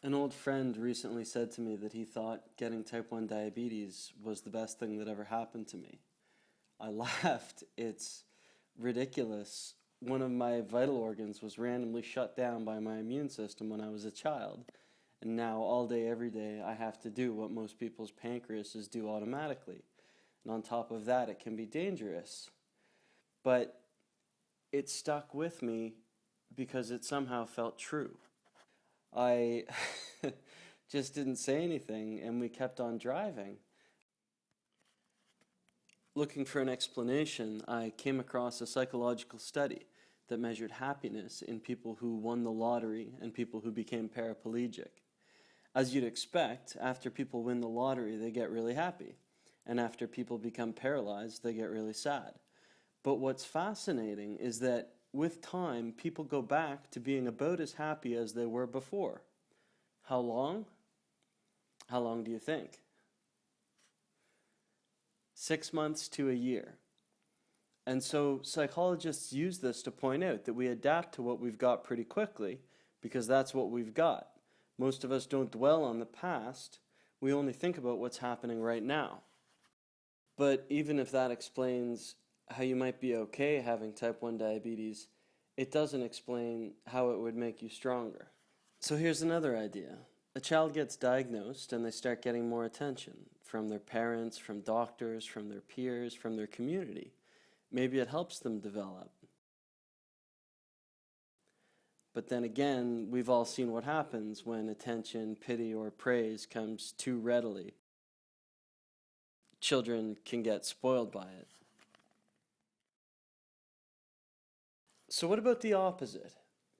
An old friend recently said to me that he thought getting type 1 diabetes was the best thing that ever happened to me. I laughed. It's ridiculous. One of my vital organs was randomly shut down by my immune system when I was a child, and now all day, every day, I have to do what most people's pancreases do automatically. And on top of that, it can be dangerous. But it stuck with me because it somehow felt true. I just didn't say anything, and we kept on driving. Looking for an explanation, I came across a psychological study that measured happiness in people who won the lottery and people who became paraplegic. As you'd expect, after people win the lottery, they get really happy. And after people become paralyzed, they get really sad. But what's fascinating is that with time, people go back to being about as happy as they were before. How long? How long do you think? 6 months to a year. And so psychologists use this to point out that we adapt to what we've got pretty quickly because that's what we've got. Most of us don't dwell on the past. We only think about what's happening right now. But even if that explains how you might be okay having type 1 diabetes, it doesn't explain how it would make you stronger. So here's another idea. A child gets diagnosed and they start getting more attention from their parents, from doctors, from their peers, from their community. Maybe it helps them develop. But then again, we've all seen what happens when attention, pity, or praise comes too readily. Children can get spoiled by it. So what about the opposite?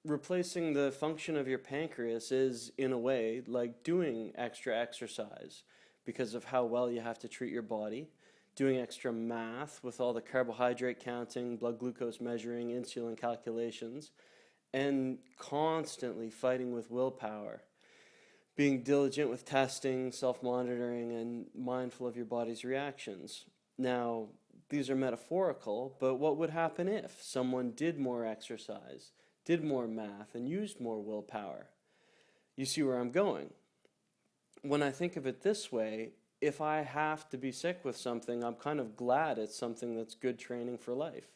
Replacing the function of your pancreas is, in a way, like doing extra exercise because of how well you have to treat your body, doing extra math with all the carbohydrate counting, blood glucose measuring, insulin calculations, and constantly fighting with willpower, being diligent with testing, self-monitoring, and mindful of your body's reactions. Now, these are metaphorical, but what would happen if someone did more exercise, did more math, and used more willpower? You see where I'm going. When I think of it this way, if I have to be sick with something, I'm kind of glad it's something that's good training for life,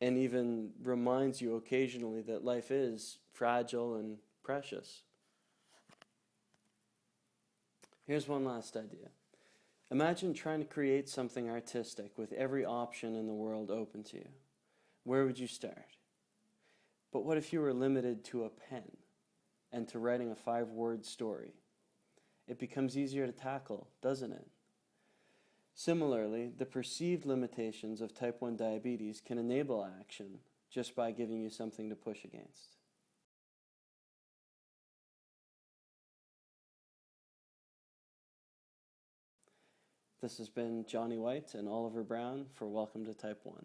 and even reminds you occasionally that life is fragile and precious. Here's one last idea. Imagine trying to create something artistic with every option in the world open to you. Where would you start? But what if you were limited to a pen and to writing a 5-word story? It becomes easier to tackle, doesn't it? Similarly, the perceived limitations of type 1 diabetes can enable action just by giving you something to push against. This has been Johnny White and Oliver Brown for Welcome to Type 1.